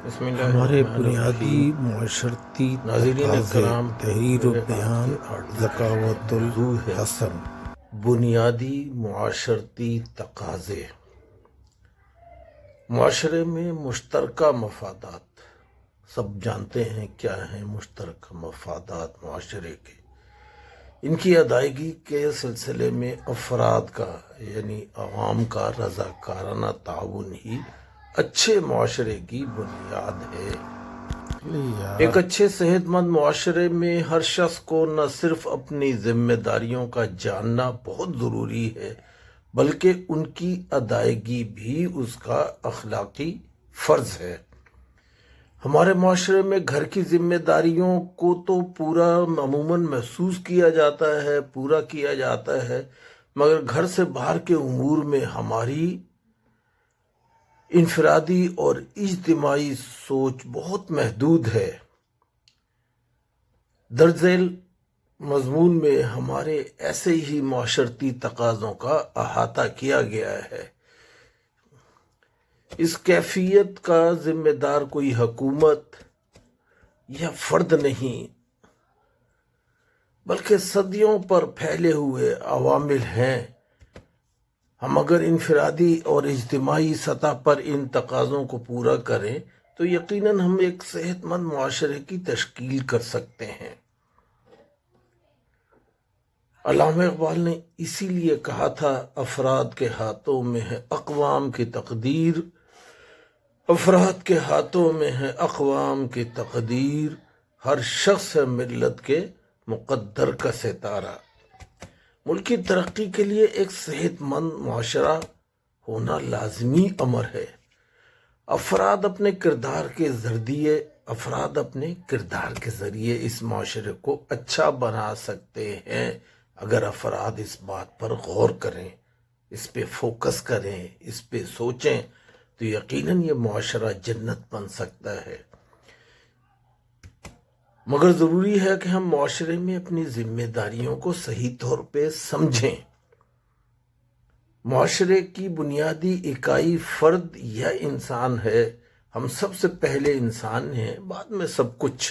بسم اللہ ہمارے الرحمن بنیادی الرحیم۔ معاشرتی ناظرین تقاضے کرام، تحریر و میرے آپ بیان، کے آرٹیکل ذکاوت کا موضوع ہے الحسن۔ بنیادی معاشرتی تقاضے۔ معاشرے میں مشترکہ مفادات، سب جانتے ہیں کیا ہیں مشترکہ مفادات معاشرے کے۔ ان کی ادائیگی کے سلسلے میں افراد کا یعنی عوام کا رضاکارانہ تعاون ہی اچھے معاشرے کی بنیاد ہے۔ ایک اچھے صحت مند معاشرے میں ہر شخص کو نہ صرف اپنی ذمہ داریوں کا جاننا بہت ضروری ہے بلکہ ان کی ادائیگی بھی اس کا اخلاقی فرض ہے۔ ہمارے معاشرے میں گھر کی ذمہ داریوں کو تو پورا عموماً محسوس کیا جاتا ہے، پورا کیا جاتا ہے، مگر گھر سے باہر کے امور میں ہماری انفرادی اور اجتماعی سوچ بہت محدود ہے۔ درج ذیل مضمون میں ہمارے ایسے ہی معاشرتی تقاضوں کا احاطہ کیا گیا ہے۔ اس کیفیت کا ذمہ دار کوئی حکومت یا فرد نہیں بلکہ صدیوں پر پھیلے ہوئے عوامل ہیں۔ ہم اگر انفرادی اور اجتماعی سطح پر ان تقاضوں کو پورا کریں تو یقیناً ہم ایک صحت مند معاشرے کی تشکیل کر سکتے ہیں۔ علامہ اقبال نے اسی لیے کہا تھا، افراد کے ہاتھوں میں ہے اقوام کی تقدیر، افراد کے ہاتھوں میں ہے اقوام کی تقدیر، ہر شخص ہے ملت کے مقدر کا ستارہ۔ ملک کی ترقی کے لیے ایک صحت مند معاشرہ ہونا لازمی امر ہے۔ افراد اپنے کردار کے ذریعے اس معاشرے کو اچھا بنا سکتے ہیں۔ اگر افراد اس بات پر غور کریں، اس پہ فوکس کریں، اس پہ سوچیں تو یقیناً یہ معاشرہ جنت بن سکتا ہے۔ مگر ضروری ہے کہ ہم معاشرے میں اپنی ذمہ داریوں کو صحیح طور پہ سمجھیں۔ معاشرے کی بنیادی اکائی فرد یا انسان ہے۔ ہم سب سے پہلے انسان ہیں، بعد میں سب کچھ۔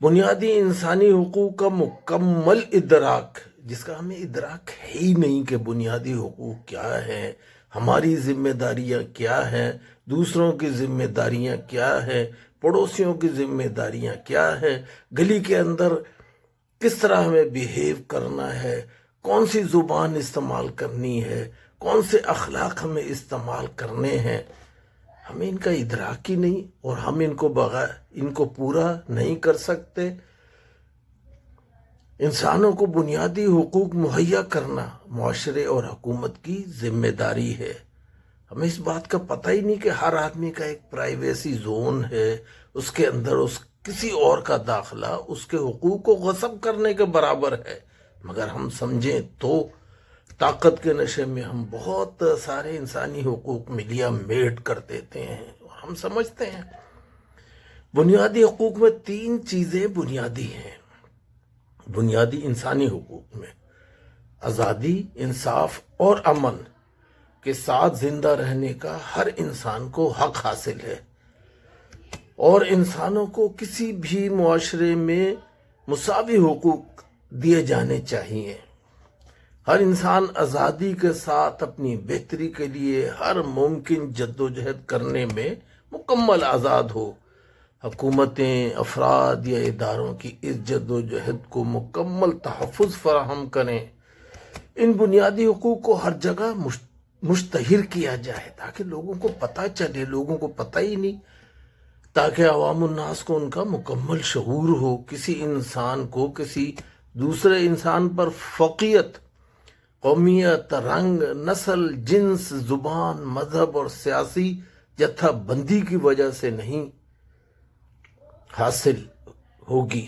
بنیادی انسانی حقوق کا مکمل ادراک، جس کا ہمیں ادراک ہے ہی نہیں کہ بنیادی حقوق کیا ہیں، ہماری ذمہ داریاں کیا ہیں، دوسروں کی ذمہ داریاں کیا ہیں، پڑوسیوں کی ذمہ داریاں کیا ہیں، گلی کے اندر کس طرح ہمیں بیہیو کرنا ہے، کون سی زبان استعمال کرنی ہے، کون سے اخلاق ہمیں استعمال کرنے ہیں، ہمیں ان کا ادراک ہی نہیں، اور ہم ان کو پورا نہیں کر سکتے۔ انسانوں کو بنیادی حقوق مہیا کرنا معاشرے اور حکومت کی ذمہ داری ہے۔ ہمیں اس بات کا پتہ ہی نہیں کہ ہر آدمی کا ایک پرائیویسی زون ہے، اس کے اندر کسی اور کا داخلہ اس کے حقوق کو غصب کرنے کے برابر ہے۔ مگر ہم سمجھیں تو طاقت کے نشے میں ہم بہت سارے انسانی حقوق ملیا میٹ کر دیتے ہیں، اور ہم سمجھتے ہیں بنیادی حقوق میں 3 چیزیں بنیادی ہیں۔ بنیادی انسانی حقوق میں آزادی، انصاف اور امن کے ساتھ زندہ رہنے کا ہر انسان کو حق حاصل ہے، اور انسانوں کو کسی بھی معاشرے میں مساوی حقوق دیے جانے چاہیے۔ ہر انسان آزادی کے ساتھ اپنی بہتری کے لیے ہر ممکن جدوجہد کرنے میں مکمل آزاد ہو۔ حکومتیں، افراد یا اداروں کی اس جدوجہد کو مکمل تحفظ فراہم کریں۔ ان بنیادی حقوق کو ہر جگہ مشتہر کیا جائے تاکہ لوگوں کو پتہ چلے، لوگوں کو پتہ ہی نہیں، تاکہ عوام الناس کو ان کا مکمل شعور ہو۔ کسی انسان کو کسی دوسرے انسان پر فوقیت قومیت، رنگ، نسل، جنس، زبان، مذہب اور سیاسی جتھا بندی کی وجہ سے نہیں حاصل ہوگی۔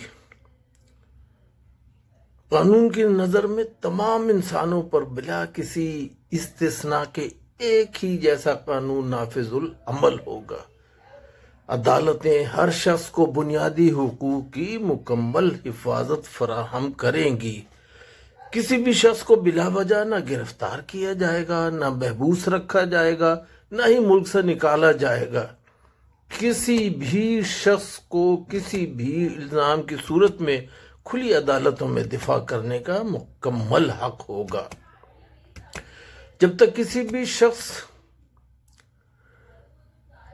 قانون کی نظر میں تمام انسانوں پر بلا کسی استثناء کے ایک ہی جیسا قانون نافذ العمل ہوگا۔ عدالتیں ہر شخص کو بنیادی حقوق کی مکمل حفاظت فراہم کریں گی۔ کسی بھی شخص کو بلا وجہ نہ گرفتار کیا جائے گا، نہ محبوس رکھا جائے گا، نہ ہی ملک سے نکالا جائے گا۔ کسی بھی شخص کو کسی بھی الزام کی صورت میں کھلی عدالتوں میں دفاع کرنے کا مکمل حق ہوگا۔ جب تک کسی بھی شخص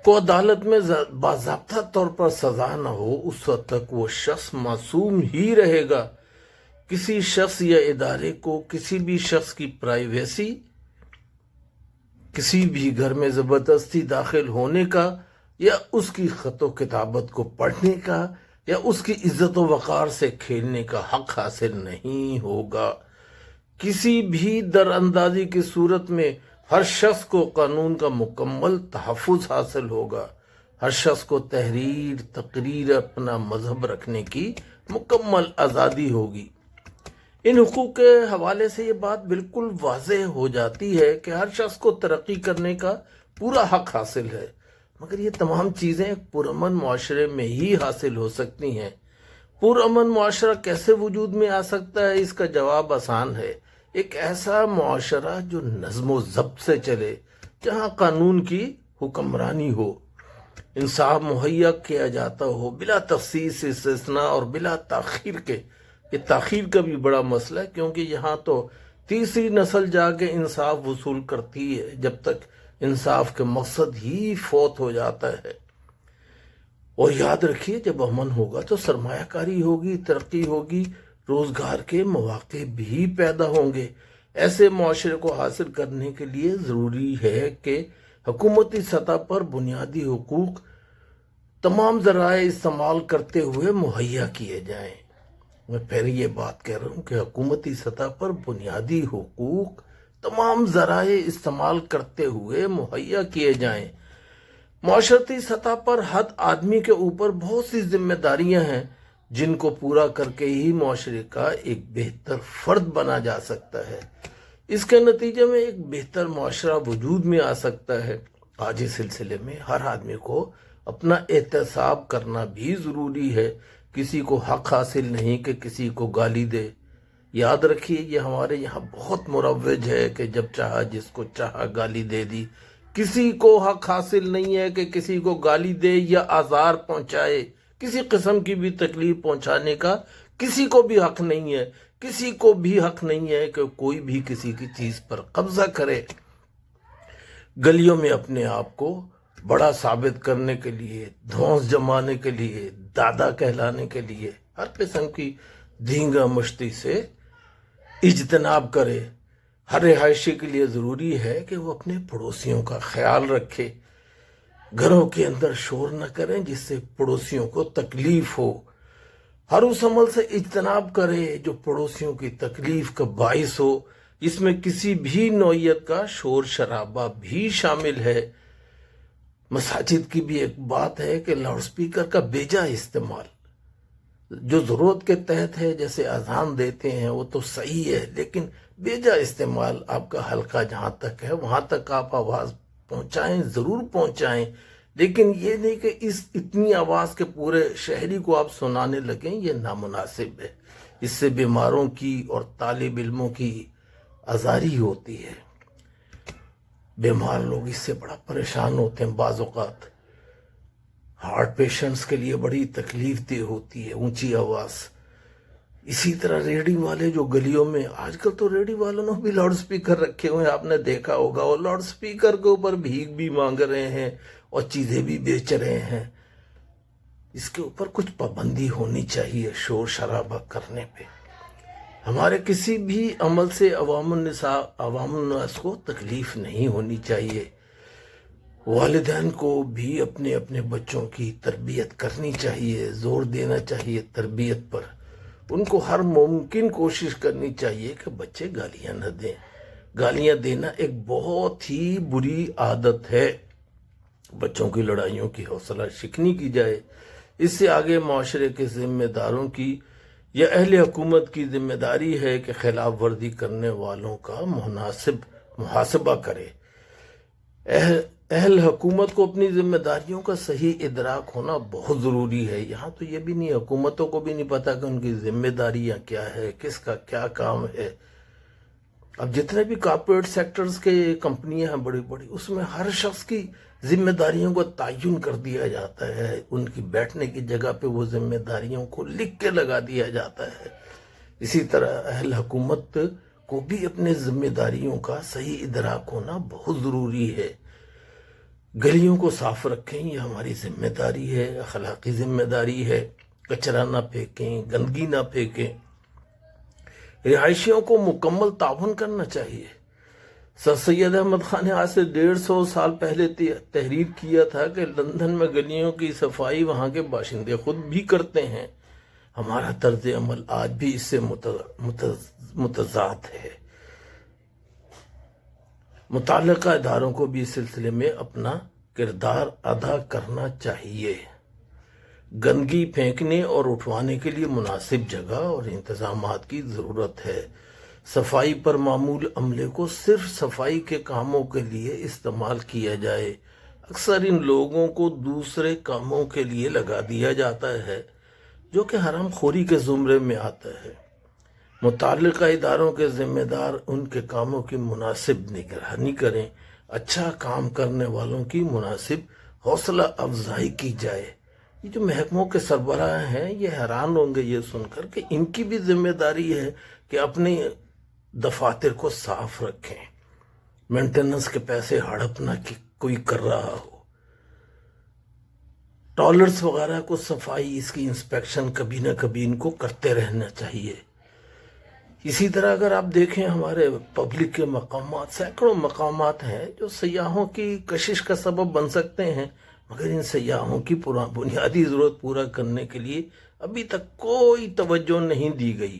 کو عدالت میں باضابطہ طور پر سزا نہ ہو، اس وقت تک وہ شخص معصوم ہی رہے گا۔ کسی شخص یا ادارے کو کسی بھی شخص کی پرائیویسی، کسی بھی گھر میں زبردستی داخل ہونے کا یا اس کی خط و کتابت کو پڑھنے کا یا اس کی عزت و وقار سے کھیلنے کا حق حاصل نہیں ہوگا۔ کسی بھی در اندازی کی صورت میں ہر شخص کو قانون کا مکمل تحفظ حاصل ہوگا۔ ہر شخص کو تحریر، تقریر، اپنا مذہب رکھنے کی مکمل آزادی ہوگی۔ ان حقوق کے حوالے سے یہ بات بالکل واضح ہو جاتی ہے کہ ہر شخص کو ترقی کرنے کا پورا حق حاصل ہے، مگر یہ تمام چیزیں ایک پرامن معاشرے میں ہی حاصل ہو سکتی ہیں۔ پرامن معاشرہ کیسے وجود میں آ سکتا ہے؟ اس کا جواب آسان ہے۔ ایک ایسا معاشرہ جو نظم و ضبط سے چلے، جہاں قانون کی حکمرانی ہو، انصاف مہیا کیا جاتا ہو بلا تخصیص، استثناء اور بلا تاخیر کے۔ یہ تاخیر کا بھی بڑا مسئلہ ہے، کیونکہ یہاں تو تیسری نسل جا کے انصاف وصول کرتی ہے، جب تک انصاف کے مقصد ہی فوت ہو جاتا ہے۔ اور یاد رکھیے، جب امن ہوگا تو سرمایہ کاری ہوگی، ترقی ہوگی، روزگار کے مواقع بھی پیدا ہوں گے۔ ایسے معاشرے کو حاصل کرنے کے لیے ضروری ہے کہ حکومتی سطح پر بنیادی حقوق تمام ذرائع استعمال کرتے ہوئے مہیا کیے جائیں۔ میں پھر یہ بات کہہ رہا ہوں کہ حکومتی سطح پر بنیادی حقوق تمام ذرائع استعمال کرتے ہوئے مہیا کیے جائیں۔ معاشرتی سطح پر ہر آدمی کے اوپر بہت سی ذمہ داریاں ہیں، جن کو پورا کر کے ہی معاشرے کا ایک بہتر فرد بنا جا سکتا ہے۔ اس کے نتیجے میں ایک بہتر معاشرہ وجود میں آ سکتا ہے۔ آج اس سلسلے میں ہر آدمی کو اپنا احتساب کرنا بھی ضروری ہے۔ کسی کو حق حاصل نہیں کہ کسی کو گالی دے۔ یاد رکھیے، یہ ہمارے یہاں بہت مروج ہے کہ جب چاہا جس کو چاہا گالی دے دی۔ کسی کو حق حاصل نہیں ہے کہ کسی کو گالی دے یا آزار پہنچائے، کسی قسم کی بھی تکلیف پہنچانے کا کسی کو بھی حق نہیں ہے۔ کسی کو بھی حق نہیں ہے کہ کوئی بھی کسی کی چیز پر قبضہ کرے۔ گلیوں میں اپنے آپ کو بڑا ثابت کرنے کے لیے، دھونس جمانے کے لیے، دادا کہلانے کے لیے ہر قسم کی دھینگا مشتی سے اجتناب کرے۔ ہر رہائشی کے لیے ضروری ہے کہ وہ اپنے پڑوسیوں کا خیال رکھے، گھروں کے اندر شور نہ کریں جس سے پڑوسیوں کو تکلیف ہو۔ ہر اس عمل سے اجتناب کرے جو پڑوسیوں کی تکلیف کا باعث ہو، جس میں کسی بھی نوعیت کا شور شرابہ بھی شامل ہے۔ مساجد کی بھی ایک بات ہے کہ لاؤڈ سپیکر کا بیجا استعمال جو ضرورت کے تحت ہے، جیسے اذان دیتے ہیں وہ تو صحیح ہے، لیکن بیجا استعمال، آپ کا حلقہ جہاں تک ہے وہاں تک آپ آواز پہنچائیں، ضرور پہنچائیں، لیکن یہ نہیں کہ اس اتنی آواز کے پورے شہری کو آپ سنانے لگیں، یہ نامناسب ہے۔ اس سے بیماروں کی اور طالب علموں کی آزاری ہوتی ہے۔ بیمار لوگ اس سے بڑا پریشان ہوتے ہیں۔ بعض اوقات ہارٹ پیشنٹس کے لیے بڑی تکلیف دہ ہوتی ہے اونچی آواز۔ اسی طرح ریڈی والے جو گلیوں میں، آج کل تو ریڈی والوں نے بھی لاؤڈ سپیکر رکھے ہوئے ہیں، آپ نے دیکھا ہوگا، اور لاؤڈ سپیکر کے اوپر بھیک بھی مانگ رہے ہیں اور چیزیں بھی بیچ رہے ہیں۔ اس کے اوپر کچھ پابندی ہونی چاہیے شور شرابہ کرنے پہ۔ ہمارے کسی بھی عمل سے عوام الناس کو تکلیف نہیں ہونی چاہیے۔ والدین کو بھی اپنے اپنے بچوں کی تربیت کرنی چاہیے، زور دینا چاہیے تربیت پر۔ ان کو ہر ممکن کوشش کرنی چاہیے کہ بچے گالیاں نہ دیں۔ گالیاں دینا ایک بہت ہی بری عادت ہے۔ بچوں کی لڑائیوں کی حوصلہ شکنی کی جائے۔ اس سے آگے معاشرے کے ذمہ داروں کی یا اہل حکومت کی ذمہ داری ہے کہ خلاف ورزی کرنے والوں کا مناسب محاسبہ کرے۔ اہل حکومت کو اپنی ذمہ داریوں کا صحیح ادراک ہونا بہت ضروری ہے۔ یہاں تو یہ بھی نہیں، حکومتوں کو بھی نہیں پتا کہ ان کی ذمہ داریاں کیا ہے، کس کا کیا کام ہے۔ اب جتنے بھی کارپوریٹ سیکٹرز کے کمپنیاں ہیں بڑی بڑی، اس میں ہر شخص کی ذمہ داریوں کو تعین کر دیا جاتا ہے، ان کی بیٹھنے کی جگہ پہ وہ ذمہ داریوں کو لکھ کے لگا دیا جاتا ہے۔ اسی طرح اہل حکومت کو بھی اپنے ذمہ داریوں کا صحیح ادراک ہونا بہت ضروری ہے۔ گلیوں کو صاف رکھیں، یہ ہماری ذمہ داری ہے، اخلاقی ذمہ داری ہے۔ کچرا نہ پھینکیں، گندگی نہ پھینکیں۔ رہائشیوں کو مکمل تعاون کرنا چاہیے۔ سر سید احمد خان نے آج سے 150 سال پہلے تحریر کیا تھا کہ لندن میں گلیوں کی صفائی وہاں کے باشندے خود بھی کرتے ہیں۔ ہمارا طرز عمل آج بھی اس سے متضاد ہے۔ متعلقہ اداروں کو بھی اس سلسلے میں اپنا کردار ادا کرنا چاہیے۔ گندگی پھینکنے اور اٹھوانے کے لیے مناسب جگہ اور انتظامات کی ضرورت ہے۔ صفائی پر معمول عملے کو صرف صفائی کے کاموں کے لیے استعمال کیا جائے۔ اکثر ان لوگوں کو دوسرے کاموں کے لیے لگا دیا جاتا ہے جو کہ حرام خوری کے زمرے میں آتا ہے۔ متعلقہ اداروں کے ذمہ دار ان کے کاموں کی مناسب نگرانی کریں۔ اچھا کام کرنے والوں کی مناسب حوصلہ افزائی کی جائے۔ یہ جو محکموں کے سربراہ ہیں یہ حیران ہوں گے یہ سن کر کہ ان کی بھی ذمہ داری ہے کہ اپنے دفاتر کو صاف رکھیں۔ مینٹیننس کے پیسے ہڑپ نہ کوئی کر رہا ہو۔ ٹوائلٹس وغیرہ کو صفائی، اس کی انسپیکشن کبھی نہ کبھی ان کو کرتے رہنا چاہیے۔ اسی طرح اگر آپ دیکھیں ہمارے پبلک کے مقامات، سینکڑوں مقامات ہیں جو سیاحوں کی کشش کا سبب بن سکتے ہیں، مگر ان سیاحوں کی بنیادی ضرورت پورا کرنے کے لیے ابھی تک کوئی توجہ نہیں دی گئی۔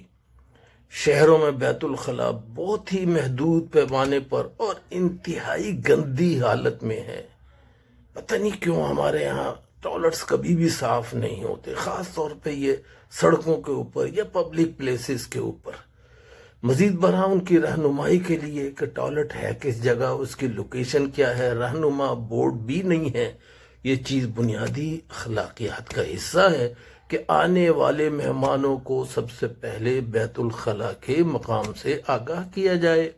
شہروں میں بیت الخلاء بہت ہی محدود پیمانے پر اور انتہائی گندی حالت میں ہے۔ پتہ نہیں کیوں ہمارے یہاں ٹوائلٹس کبھی بھی صاف نہیں ہوتے، خاص طور پہ یہ سڑکوں کے اوپر یا پبلک پلیسز کے اوپر۔ مزید برآں ان کی رہنمائی کے لیے کہ ٹوائلٹ ہے کس جگہ، اس کی لوکیشن کیا ہے، رہنما بورڈ بھی نہیں ہے۔ یہ چیز بنیادی اخلاقیات کا حصہ ہے کہ آنے والے مہمانوں کو سب سے پہلے بیت الخلاء کے مقام سے آگاہ کیا جائے۔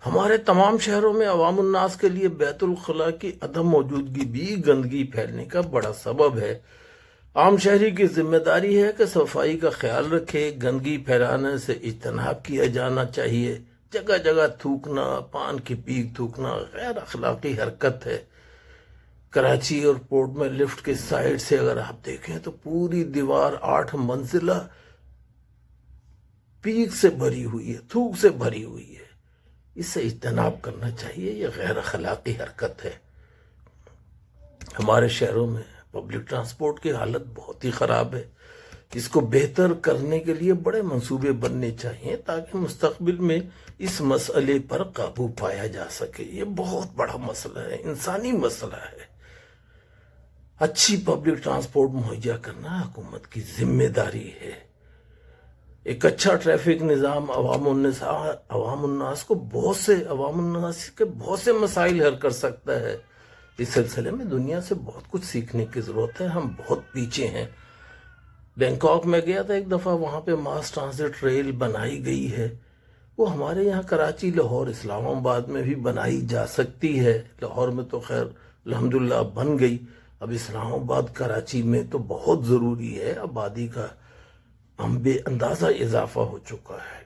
ہمارے تمام شہروں میں عوام الناس کے لیے بیت الخلاء کی عدم موجودگی بھی گندگی پھیلنے کا بڑا سبب ہے۔ عام شہری کی ذمہ داری ہے کہ صفائی کا خیال رکھے۔ گندگی پھیلانے سے اجتناب کیا جانا چاہیے۔ جگہ جگہ تھوکنا، پان کی پیک تھوکنا غیر اخلاقی حرکت ہے۔ کراچی اور پورٹ میں لفٹ کے سائڈ سے اگر آپ دیکھیں تو پوری دیوار 8 منزلہ پیک سے بھری ہوئی ہے، تھوک سے بھری ہوئی ہے۔ اس سے اجتناب کرنا چاہیے، یہ غیر اخلاقی حرکت ہے۔ ہمارے شہروں میں پبلک ٹرانسپورٹ کی حالت بہت ہی خراب ہے۔ اس کو بہتر کرنے کے لیے بڑے منصوبے بننے چاہیے تاکہ مستقبل میں اس مسئلے پر قابو پایا جا سکے۔ یہ بہت بڑا مسئلہ ہے، انسانی مسئلہ ہے۔ اچھی پبلک ٹرانسپورٹ مہیا کرنا حکومت کی ذمہ داری ہے۔ ایک اچھا ٹریفک نظام عوام الناس کے بہت سے مسائل حل کر سکتا ہے۔ اس سلسلے میں دنیا سے بہت کچھ سیکھنے کی ضرورت ہے، ہم بہت پیچھے ہیں۔ بینکاک میں گیا تھا ایک دفعہ، وہاں پہ ماس ٹرانزٹ ریل بنائی گئی ہے۔ وہ ہمارے یہاں کراچی، لاہور، اسلام آباد میں بھی بنائی جا سکتی ہے۔ لاہور میں تو خیر الحمدللہ بن گئی، اب اسلام آباد، کراچی میں تو بہت ضروری ہے۔ آبادی کا ہم بے اندازہ اضافہ ہو چکا ہے۔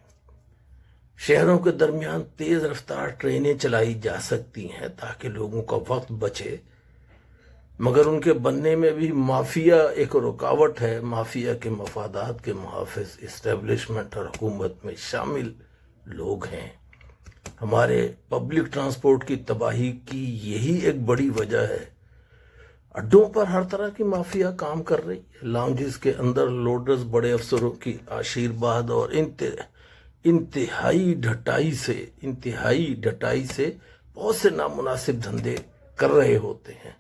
شہروں کے درمیان تیز رفتار ٹرینیں چلائی جا سکتی ہیں تاکہ لوگوں کا وقت بچے، مگر ان کے بننے میں بھی مافیا ایک رکاوٹ ہے۔ مافیا کے مفادات کے محافظ اسٹیبلشمنٹ اور حکومت میں شامل لوگ ہیں۔ ہمارے پبلک ٹرانسپورٹ کی تباہی کی یہی ایک بڑی وجہ ہے۔ اڈوں پر ہر طرح کی مافیا کام کر رہی ہے۔ لاؤنجز کے اندر لوڈرز بڑے افسروں کی آشیرواد اور انتہائی ڈھٹائی سے بہت سے نامناسب دھندے کر رہے ہوتے ہیں۔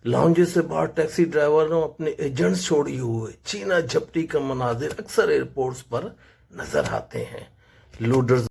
لاؤنجز سے باہر ٹیکسی ڈرائیوروں اپنے ایجنٹس چھوڑی ہوئے چھینا جھپٹی کا مناظر اکثر ایئرپورٹس پر نظر آتے ہیں۔ لوڈرز